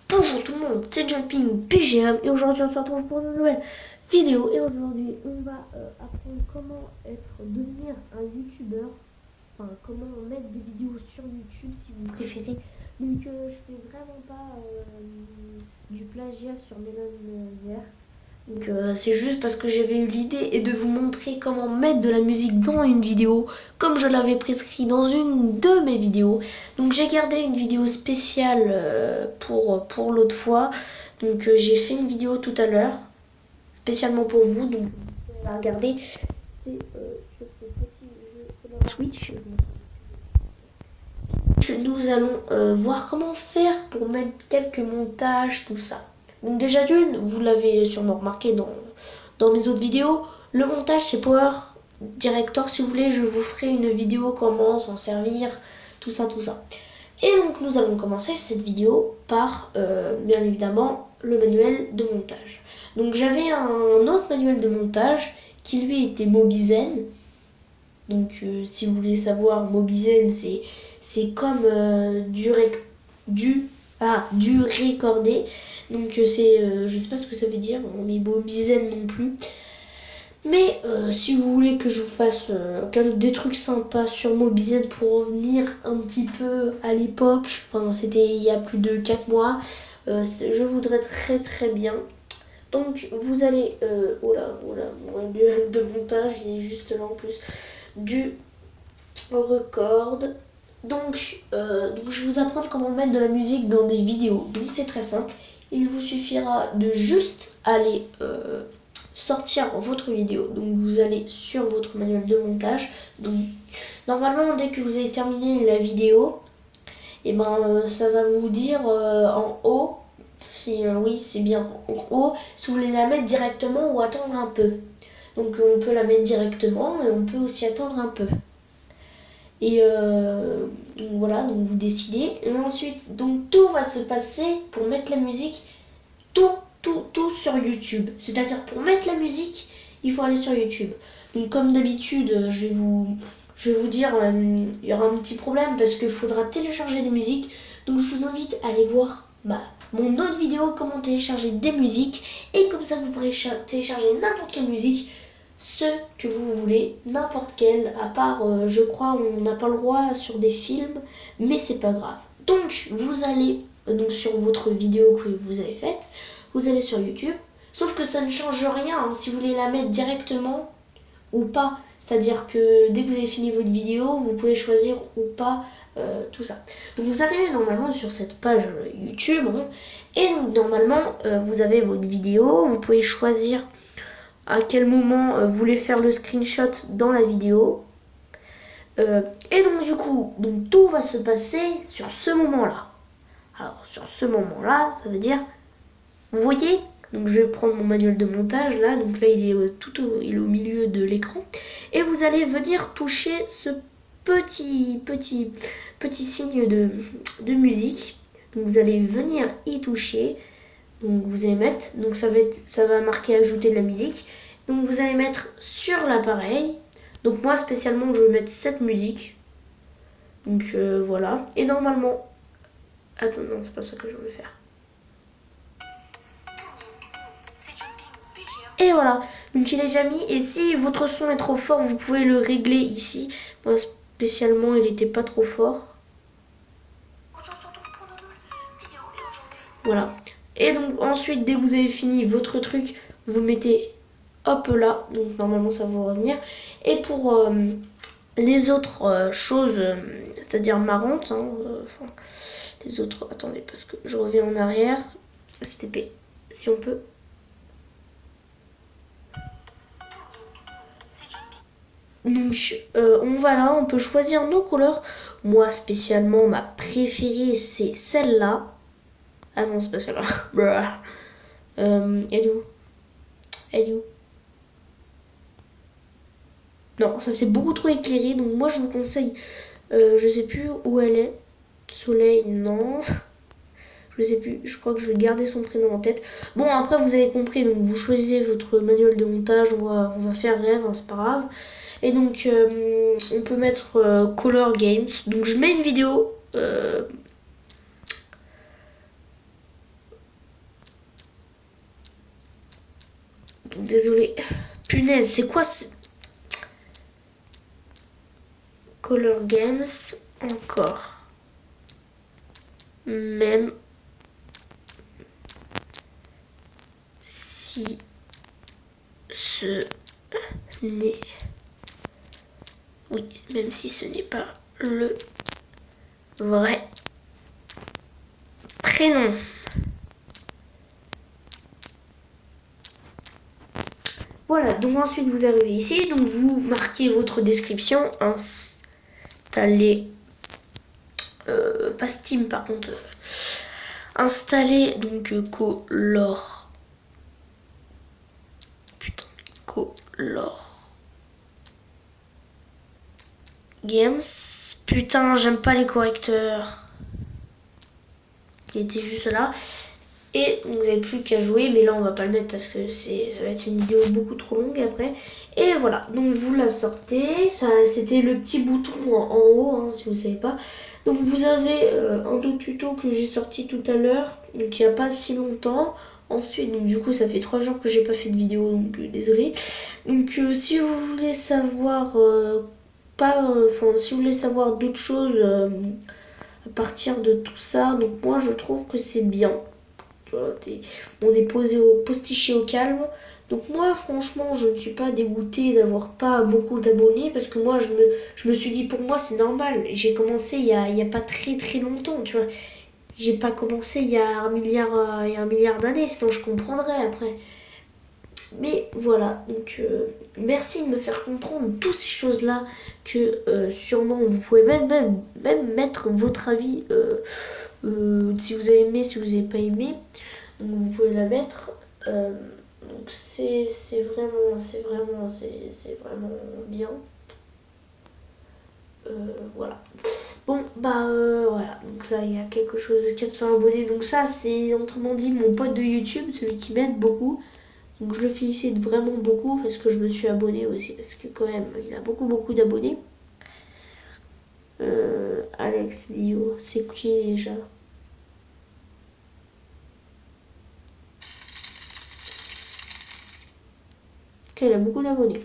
Bonjour tout le monde, c'est Jumping PGM et aujourd'hui on se retrouve pour une nouvelle vidéo et aujourd'hui on va apprendre comment devenir un youtubeur, enfin comment mettre des vidéos sur YouTube si vous préférez. Donc je fais vraiment pas du plagiat sur Melon Zer. Donc c'est juste parce que j'avais eu l'idée et de vous montrer comment mettre de la musique dans une vidéo comme je l'avais prescrit dans une de mes vidéos. Donc j'ai gardé une vidéo spéciale pour l'autre fois. Donc j'ai fait une vidéo tout à l'heure spécialement pour vous. Donc vous pouvez la regarder. C'est sur ce petit jeu Color Switch. Nous allons voir comment faire pour mettre quelques montages, tout ça. Donc déjà d'une, vous l'avez sûrement remarqué dans mes autres vidéos, le montage c'est Power Director. Si vous voulez, je vous ferai une vidéo comment s'en servir, tout ça, tout ça. Et donc nous allons commencer cette vidéo par, bien évidemment, le manuel de montage. Donc j'avais un autre manuel de montage qui lui était Mobizen. Donc si vous voulez savoir, Mobizen c'est comme du recordé. Donc je sais pas ce que ça veut dire, mais Mobizen non plus. Mais si vous voulez que je vous fasse des trucs sympas sur Mobizen pour revenir un petit peu à l'époque, enfin c'était il y a plus de 4 mois, je voudrais très bien. Donc vous allez, oh là, mon manuel de montage il est juste là en plus, du record. Donc je vais vous apprendre comment mettre de la musique dans des vidéos. Donc c'est très simple, il vous suffira de juste aller sortir votre vidéo. Donc vous allez sur votre manuel de montage. Donc normalement dès que vous avez terminé la vidéo, et ça va vous dire en haut, si oui c'est bien en haut, si vous voulez la mettre directement ou attendre un peu. Donc on peut la mettre directement et on peut aussi attendre un peu. Et donc voilà, donc vous décidez. Et ensuite, donc tout va se passer pour mettre la musique, tout sur YouTube. C'est-à-dire pour mettre la musique, il faut aller sur YouTube. Donc comme d'habitude, je vais vous dire, il y aura un petit problème parce qu'il faudra télécharger des musiques. Donc je vous invite à aller voir mon autre vidéo, comment télécharger des musiques. Et comme ça, vous pourrez télécharger n'importe quelle musique, ce que vous voulez, n'importe quel, à part je crois on n'a pas le droit sur des films, mais c'est pas grave. Donc vous allez donc sur votre vidéo que vous avez faite, vous allez sur YouTube, sauf que ça ne change rien hein, si vous voulez la mettre directement ou pas, c'est à dire que dès que vous avez fini votre vidéo vous pouvez choisir ou pas tout ça. Donc vous arrivez normalement sur cette page YouTube hein, et donc normalement vous avez votre vidéo, vous pouvez choisir à quel moment vous voulez faire le screenshot dans la vidéo. Et donc du coup, donc, tout va se passer sur ce moment-là. Alors sur ce moment-là, ça veut dire, vous voyez, donc je vais prendre mon manuel de montage là, donc là il est il est au milieu de l'écran, et vous allez venir toucher ce petit signe de musique. Donc vous allez venir y toucher. Donc vous allez mettre, donc ça va marquer ajouter de la musique. Donc vous allez mettre sur l'appareil. Donc moi spécialement je vais mettre cette musique. Donc voilà. Et normalement, attends non c'est pas ça que je veux faire. Et voilà. Donc il est déjà mis. Et si votre son est trop fort, vous pouvez le régler ici. Moi spécialement il n'était pas trop fort. Voilà. Et donc ensuite, dès que vous avez fini votre truc, vous mettez hop là. Donc normalement ça va vous revenir. Et pour les autres choses, c'est-à-dire marrantes, hein, les autres, attendez, parce que je reviens en arrière. STP, si on peut. Donc on va là, on peut choisir nos couleurs. Moi spécialement, ma préférée c'est celle-là. Ah non, c'est pas celle-là. Elle est où? Elle est où? Non, ça c'est beaucoup trop éclairé, donc moi je vous conseille, je sais plus où elle est. Soleil, non. Je sais plus, je crois que je vais garder son prénom en tête. Bon, après vous avez compris, donc vous choisissez votre manuel de montage, on va faire rêve, hein, c'est pas grave. Et donc on peut mettre Color Games. Donc je mets une vidéo. donc désolé. Punaise, c'est quoi ce... Color Games, encore. Même si ce n'est... Oui, même si ce n'est pas le vrai prénom. Voilà, donc ensuite vous arrivez ici, donc vous marquez votre description, installez, pas Steam par contre, installez donc Color, Color Games, putain j'aime pas les correcteurs, qui étaient juste là. Et vous n'avez plus qu'à jouer, mais là on va pas le mettre parce que ça va être une vidéo beaucoup trop longue après. Et voilà, donc vous la sortez, c'était le petit bouton en haut, hein, si vous ne savez pas. Donc vous avez un autre tuto que j'ai sorti tout à l'heure, donc il n'y a pas si longtemps. Ensuite, donc du coup ça fait 3 jours que j'ai pas fait de vidéo, donc désolé. Donc si vous voulez savoir si vous voulez savoir d'autres choses à partir de tout ça, donc moi je trouve que c'est bien. On est postiché au calme. Donc moi franchement je ne suis pas dégoûtée d'avoir pas beaucoup d'abonnés parce que moi je me suis dit pour moi c'est normal. J'ai commencé il y a pas très longtemps, tu vois. J'ai pas commencé il y a un milliard d'années, sinon je comprendrais après. Mais voilà, donc merci de me faire comprendre toutes ces choses-là que sûrement vous pouvez même mettre votre avis si vous avez aimé, si vous n'avez pas aimé. Donc vous pouvez la mettre. Donc c'est vraiment bien. Voilà. Bon bah voilà. Donc là il y a quelque chose de 400 abonnés. Donc ça c'est autrement dit mon pote de YouTube, celui qui m'aide beaucoup. Donc je le félicite vraiment beaucoup parce que je me suis abonné aussi. Parce que quand même il a beaucoup d'abonnés. Alex Bio, c'est qui déjà? Il a beaucoup d'abonnés.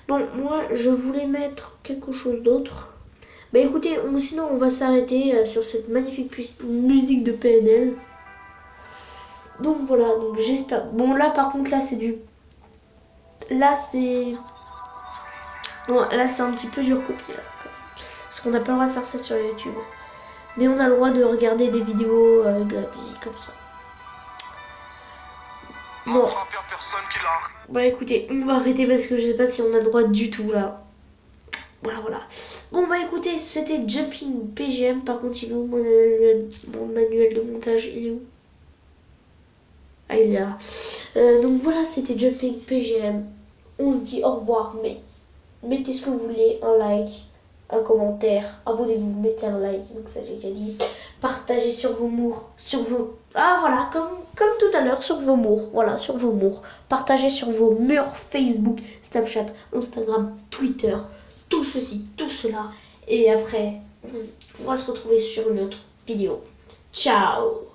Bon, moi, je voulais mettre quelque chose d'autre. Bah écoutez, sinon on va s'arrêter sur cette magnifique musique de PNL. Donc voilà, donc j'espère... Bon, là par contre, là c'est du... Là c'est... Bon, là c'est un petit peu dur copier. Là, parce qu'on n'a pas le droit de faire ça sur YouTube. Mais on a le droit de regarder des vidéos avec de la musique comme ça. Bon. Bah écoutez, on va arrêter parce que je sais pas si on a le droit du tout là. Voilà. Bon bah écoutez, c'était Jumping PGM. Par contre, il est où mon manuel de montage? Il est où? Ah, il est là. Donc voilà, c'était Jumping PGM. On se dit au revoir, mais mettez ce que vous voulez, un like, un commentaire, abonnez-vous, mettez un like, donc ça j'ai déjà dit. Partagez sur vos murs, Ah voilà, comme tout à l'heure, sur vos murs, voilà, sur vos murs. Partagez sur vos murs Facebook, Snapchat, Instagram, Twitter, tout ceci, tout cela. Et après, on va se retrouver sur une autre vidéo. Ciao!